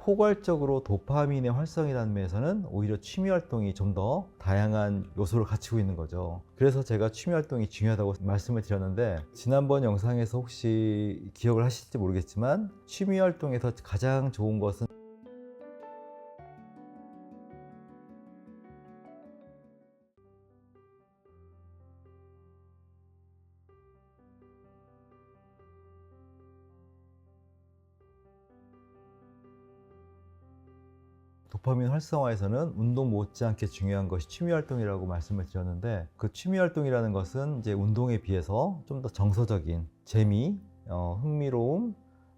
포괄적으로 도파민의 활성이라는 면에서는 오히려 취미 활동이 좀 더 다양한 요소를 갖추고 있는 거죠. 그래서 제가 취미 활동이 중요하다고 말씀을 드렸는데, 지난번 영상에서 혹시 기억을 하실지 모르겠지만 취미 활동에서 가장 좋은 것은 도파민 활성화에서는 운동 못지않게 중요한 것이 취미 활동이라고 말씀을 드렸는데, 그 취미 활동이라는 것은 이제 운동에 비해서 좀 더 정서적인 재미, 흥미로움,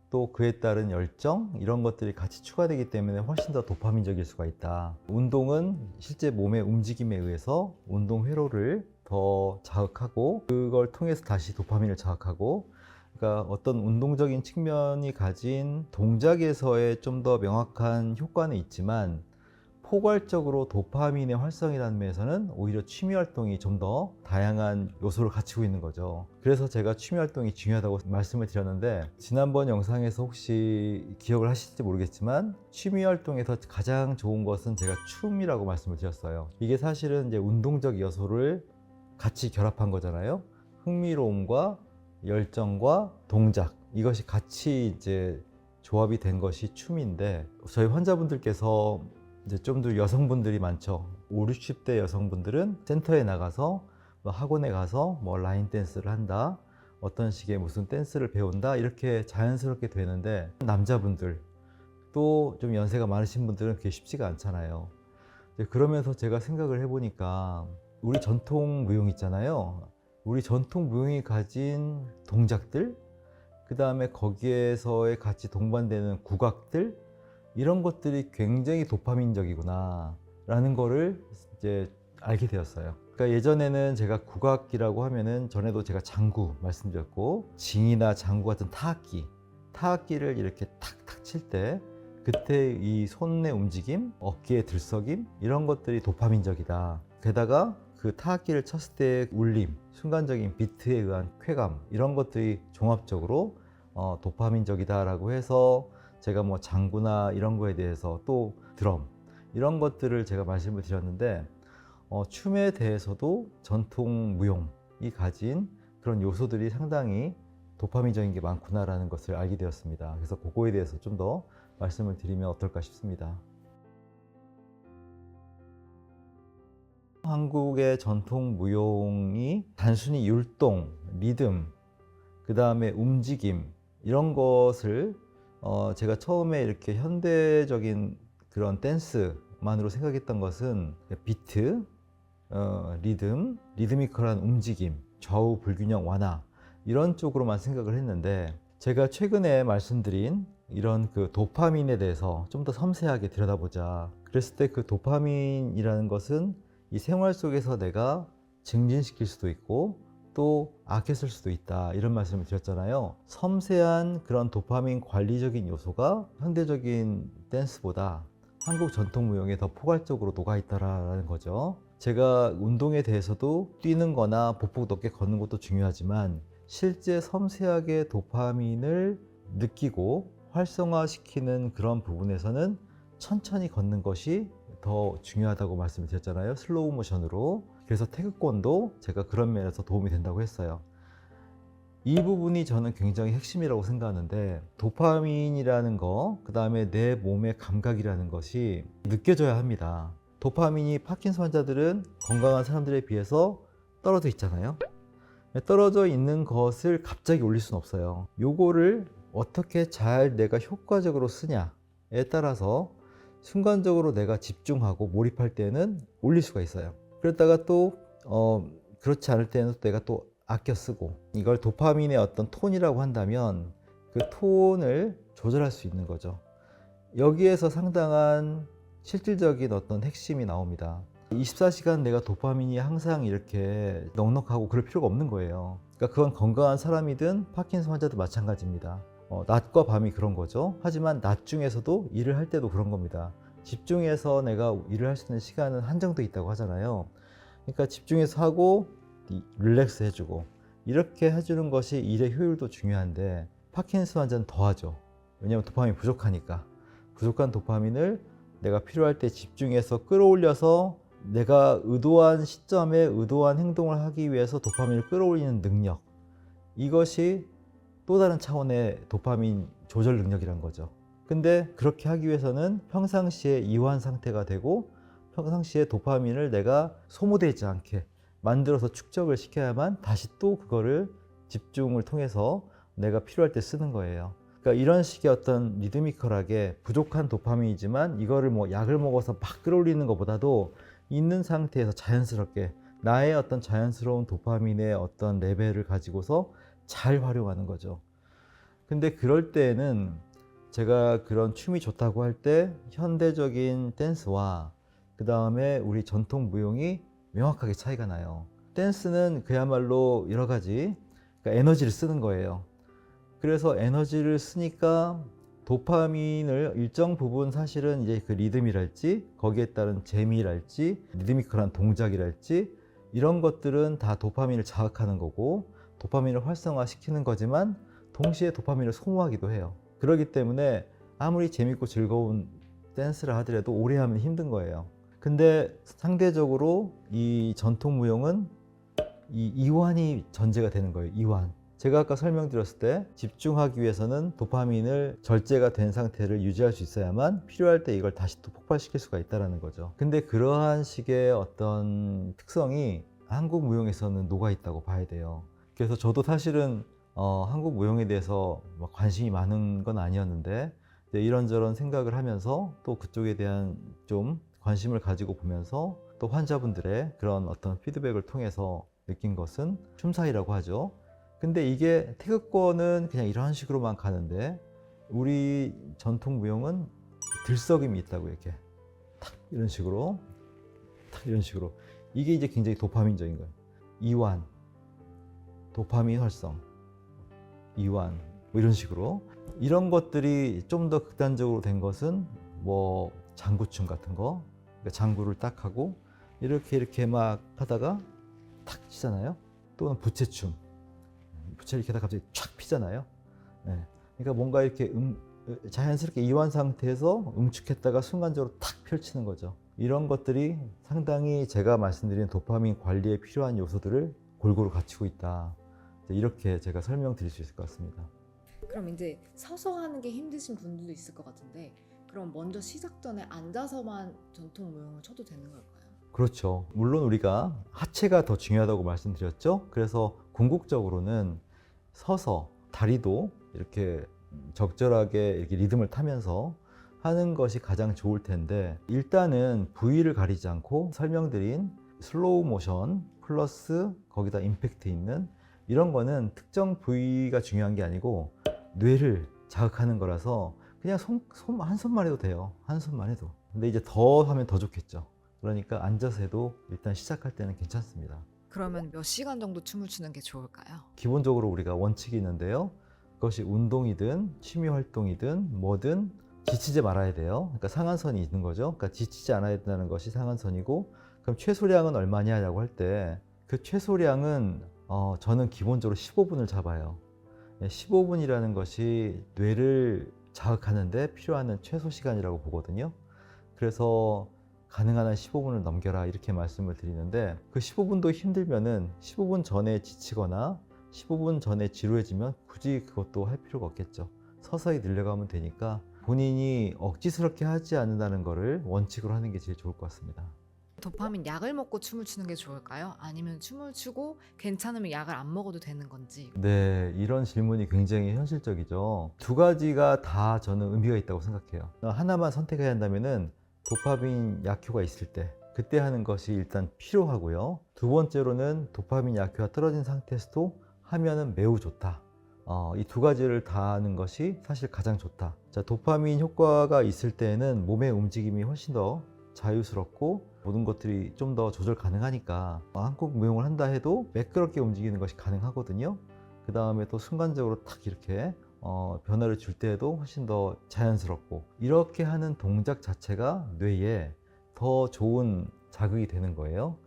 또 그에 따른 열정, 이런 것들이 같이 추가되기 때문에 훨씬 더 도파민적일 수가 있다. 운동은 실제 몸의 움직임에 의해서 운동 회로를 더 자극하고, 그걸 통해서 다시 도파민을 자극하고, 그러니까 어떤 운동적인 측면이 가진 동작에서의 좀 더 명확한 효과는 있지만, 포괄적으로 도파민의 활성이라는 면에서는 오히려 취미 활동이 좀 더 다양한 요소를 갖추고 있는 거죠. 그래서 제가 취미 활동이 중요하다고 말씀을 드렸는데, 지난번 영상에서 혹시 기억을 하실지 모르겠지만 취미 활동에서 가장 좋은 것은 제가 춤이라고 말씀을 드렸어요. 이게 사실은 이제 운동적 요소를 같이 결합한 거잖아요. 흥미로움과 열정과 동작, 이것이 같이 이제 조합이 된 것이 춤인데, 저희 환자분들께서 이제 좀 더 여성분들이 많죠. 5, 60대 여성분들은 센터에 나가서 학원에 가서 라인 댄스를 한다, 어떤 식의 무슨 댄스를 배운다, 이렇게 자연스럽게 되는데, 남자분들 또 좀 연세가 많으신 분들은 그게 쉽지가 않잖아요. 그러면서 제가 생각을 해보니까, 우리 전통 무용 있잖아요. 우리 전통 무용이 가진 동작들, 그 다음에 거기에서의 같이 동반되는 국악들, 이런 것들이 굉장히 도파민적이구나 라는 거를 이제 알게 되었어요. 그러니까 예전에는 제가 국악이라고 하면은, 전에도 제가 장구 말씀드렸고, 징이나 장구 같은 타악기를 이렇게 탁탁 칠 때 그때 이 손의 움직임, 어깨의 들썩임, 이런 것들이 도파민적이다. 게다가 그 타악기를 쳤을 때의 울림, 순간적인 비트에 의한 쾌감, 이런 것들이 종합적으로 도파민적이다 라고 해서, 제가 장구나 이런 거에 대해서, 또 드럼, 이런 것들을 제가 말씀을 드렸는데, 춤에 대해서도 전통 무용이 가진 그런 요소들이 상당히 도파민적인 게 많구나라는 것을 알게 되었습니다. 그래서 그거에 대해서 좀 더 말씀을 드리면 어떨까 싶습니다. 한국의 전통 무용이 단순히 율동, 리듬, 그 다음에 움직임, 이런 것을 제가 처음에 이렇게 현대적인 그런 댄스만으로 생각했던 것은 비트, 리드미컬한 움직임, 좌우 불균형 완화, 이런 쪽으로만 생각을 했는데, 제가 최근에 말씀드린 이런 그 도파민에 대해서 좀 더 섬세하게 들여다보자. 그랬을 때 그 도파민이라는 것은 이 생활 속에서 내가 증진시킬 수도 있고 또 아껴 쓸 수도 있다, 이런 말씀을 드렸잖아요. 섬세한 그런 도파민 관리적인 요소가 현대적인 댄스보다 한국 전통 무용에 더 포괄적으로 녹아있다라는 거죠. 제가 운동에 대해서도 뛰는 거나 보폭 높게 걷는 것도 중요하지만, 실제 섬세하게 도파민을 느끼고 활성화시키는 그런 부분에서는 천천히 걷는 것이 더 중요하다고 말씀을 드렸잖아요. 슬로우 모션으로. 그래서 태극권도 제가 그런 면에서 도움이 된다고 했어요. 이 부분이 저는 굉장히 핵심이라고 생각하는데, 도파민이라는 거, 그 다음에 내 몸의 감각이라는 것이 느껴져야 합니다. 도파민이 파킨슨 환자들은 건강한 사람들에 비해서 떨어져 있잖아요. 떨어져 있는 것을 갑자기 올릴 수는 없어요. 요거를 어떻게 잘 내가 효과적으로 쓰냐에 따라서 순간적으로 내가 집중하고 몰입할 때는 올릴 수가 있어요. 그랬다가 또 그렇지 않을 때는 내가 또 아껴 쓰고, 이걸 도파민의 어떤 톤이라고 한다면 그 톤을 조절할 수 있는 거죠. 여기에서 상당한 실질적인 어떤 핵심이 나옵니다. 24시간 내가 도파민이 항상 이렇게 넉넉하고 그럴 필요가 없는 거예요. 그러니까 그건 건강한 사람이든 파킨슨 환자도 마찬가지입니다. 낮과 밤이 그런 거죠. 하지만 낮 중에서도 일을 할 때도 그런 겁니다. 집중해서 내가 일을 할 수 있는 시간은 한정돼 있다고 하잖아요. 그러니까 집중해서 하고 릴렉스 해주고, 이렇게 해주는 것이 일의 효율도 중요한데, 파킨슨 환자는 더하죠. 왜냐하면 도파민이 부족하니까. 부족한 도파민을 내가 필요할 때 집중해서 끌어올려서 내가 의도한 시점에 의도한 행동을 하기 위해서 도파민을 끌어올리는 능력, 이것이 또 다른 차원의 도파민 조절 능력이란 거죠. 근데 그렇게 하기 위해서는 평상시에 이완 상태가 되고 평상시에 도파민을 내가 소모되지 않게 만들어서 축적을 시켜야만 다시 또 그거를 집중을 통해서 내가 필요할 때 쓰는 거예요. 그러니까 이런 식의 어떤 리드미컬하게 부족한 도파민이지만 이거를 뭐 약을 먹어서 막 끌어올리는 것보다도 있는 상태에서 자연스럽게 나의 어떤 자연스러운 도파민의 어떤 레벨을 가지고서 잘 활용하는 거죠. 근데 그럴 때에는 제가 그런 춤이 좋다고 할 때 현대적인 댄스와 그 다음에 우리 전통 무용이 명확하게 차이가 나요. 댄스는 그야말로 여러 가지 그러니까 에너지를 쓰는 거예요. 그래서 에너지를 쓰니까 도파민을 일정 부분 사실은 이제 그 리듬이랄지 거기에 따른 재미랄지 리드미컬한 동작이랄지 이런 것들은 다 도파민을 자극하는 거고 도파민을 활성화시키는 거지만 동시에 도파민을 소모하기도 해요. 그렇기 때문에 아무리 재밌고 즐거운 댄스를 하더라도 오래 하면 힘든 거예요. 근데 상대적으로 이 전통 무용은 이 이완이 전제가 되는 거예요. 이완. 제가 아까 설명드렸을 때 집중하기 위해서는 도파민을 절제가 된 상태를 유지할 수 있어야만 필요할 때 이걸 다시 또 폭발시킬 수가 있다는 거죠. 근데 그러한 식의 어떤 특성이 한국 무용에서는 녹아 있다고 봐야 돼요. 그래서 저도 사실은 한국 무용에 대해서 관심이 많은 건 아니었는데 이런저런 생각을 하면서 또 그쪽에 대한 좀 관심을 가지고 보면서 또 환자분들의 그런 어떤 피드백을 통해서 느낀 것은 춤사위라고 하죠. 근데 이게 태극권은 그냥 이런 식으로만 가는데 우리 전통 무용은 들썩임이 있다고 이렇게 탁 이런 식으로 탁 이런 식으로 이게 이제 굉장히 도파민적인 거예요. 이완, 도파민 활성, 이완 뭐 이런 식으로 이런 것들이 좀 더 극단적으로 된 것은 뭐 장구춤 같은 거 그러니까 장구를 딱 하고 이렇게 막 하다가 탁 치잖아요. 또는 부채춤 부채를 이렇게 하다가 갑자기 촥 피잖아요. 네. 그러니까 뭔가 이렇게 자연스럽게 이완 상태에서 응축했다가 순간적으로 탁 펼치는 거죠. 이런 것들이 상당히 제가 말씀드린 도파민 관리에 필요한 요소들을 골고루 갖추고 있다. 이렇게 제가 설명드릴 수 있을 것 같습니다. 그럼 이제 서서 하는 게 힘드신 분들도 있을 것 같은데 그럼 먼저 시작 전에 앉아서만 전통 무용을 쳐도 되는 걸까요? 그렇죠. 물론 우리가 하체가 더 중요하다고 말씀드렸죠. 그래서 궁극적으로는 서서 다리도 이렇게 적절하게 이렇게 리듬을 타면서 하는 것이 가장 좋을 텐데 일단은 부위를 가리지 않고 설명드린 슬로우 모션 플러스 거기다 임팩트 있는 이런 거는 특정 부위가 중요한 게 아니고 뇌를 자극하는 거라서 그냥 한 손만 해도 돼요. 한 손만 해도. 근데 이제 더 하면 더 좋겠죠. 그러니까 앉아서 해도 일단 시작할 때는 괜찮습니다. 그러면 몇 시간 정도 춤을 추는 게 좋을까요? 기본적으로 우리가 원칙이 있는데요. 그것이 운동이든 취미 활동이든 뭐든 지치지 말아야 돼요. 그러니까 상한선이 있는 거죠. 그러니까 지치지 않아야 된다는 것이 상한선이고 그럼 최소량은 얼마냐라고 할 때 그 최소량은 저는 기본적으로 15분을 잡아요. 15분이라는 것이 뇌를 자극하는데 필요한 최소 시간이라고 보거든요. 그래서 가능한 한 15분을 넘겨라 이렇게 말씀을 드리는데 그 15분도 힘들면은 15분 전에 지치거나 15분 전에 지루해지면 굳이 그것도 할 필요가 없겠죠. 서서히 늘려가면 되니까 본인이 억지스럽게 하지 않는다는 것을 원칙으로 하는 게 제일 좋을 것 같습니다. 도파민 약을 먹고 춤을 추는 게 좋을까요? 아니면 춤을 추고 괜찮으면 약을 안 먹어도 되는 건지? 네, 이런 질문이 굉장히 현실적이죠. 두 가지가 다 저는 의미가 있다고 생각해요. 하나만 선택해야 한다면은 도파민 약효가 있을 때 그때 하는 것이 일단 필요하고요. 두 번째로는 도파민 약효가 떨어진 상태에서도 하면은 매우 좋다. 이 두 가지를 다 하는 것이 사실 가장 좋다. 자, 도파민 효과가 있을 때는 몸의 움직임이 훨씬 더 자유스럽고 모든 것들이 좀 더 조절 가능하니까 한국 무용을 한다 해도 매끄럽게 움직이는 것이 가능하거든요. 그 다음에 또 순간적으로 탁 이렇게 변화를 줄 때에도 훨씬 더 자연스럽고 이렇게 하는 동작 자체가 뇌에 더 좋은 자극이 되는 거예요.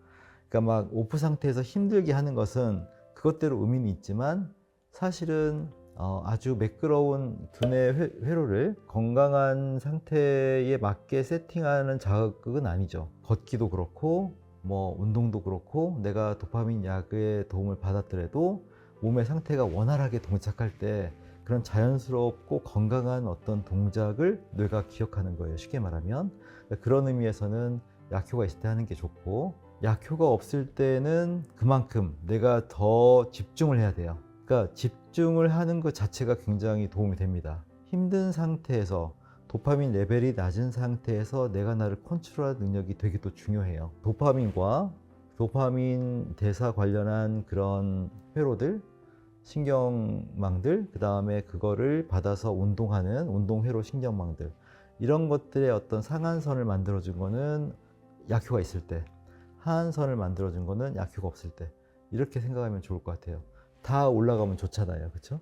그러니까 막 오프 상태에서 힘들게 하는 것은 그것대로 의미는 있지만 사실은 아주 매끄러운 두뇌 회로를 건강한 상태에 맞게 세팅하는 자극은 아니죠. 걷기도 그렇고 뭐 운동도 그렇고 내가 도파민 약의 도움을 받았더라도 몸의 상태가 원활하게 동작할 때 그런 자연스럽고 건강한 어떤 동작을 뇌가 기억하는 거예요. 쉽게 말하면. 그런 의미에서는 약효가 있을 때 하는 게 좋고, 약효가 없을 때는 그만큼 내가 더 집중을 해야 돼요. 그러니까 집중을 하는 것 자체가 굉장히 도움이 됩니다. 힘든 상태에서 도파민 레벨이 낮은 상태에서 내가 나를 컨트롤할 능력이 되게 또 중요해요. 도파민과 도파민 대사 관련한 그런 회로들, 신경망들, 그 다음에 그거를 받아서 운동하는 운동회로 신경망들, 이런 것들의 어떤 상한선을 만들어준 거는 약효가 있을 때, 하한선을 만들어준 거는 약효가 없을 때, 이렇게 생각하면 좋을 것 같아요. 다 올라가면 좋잖아요, 그렇죠?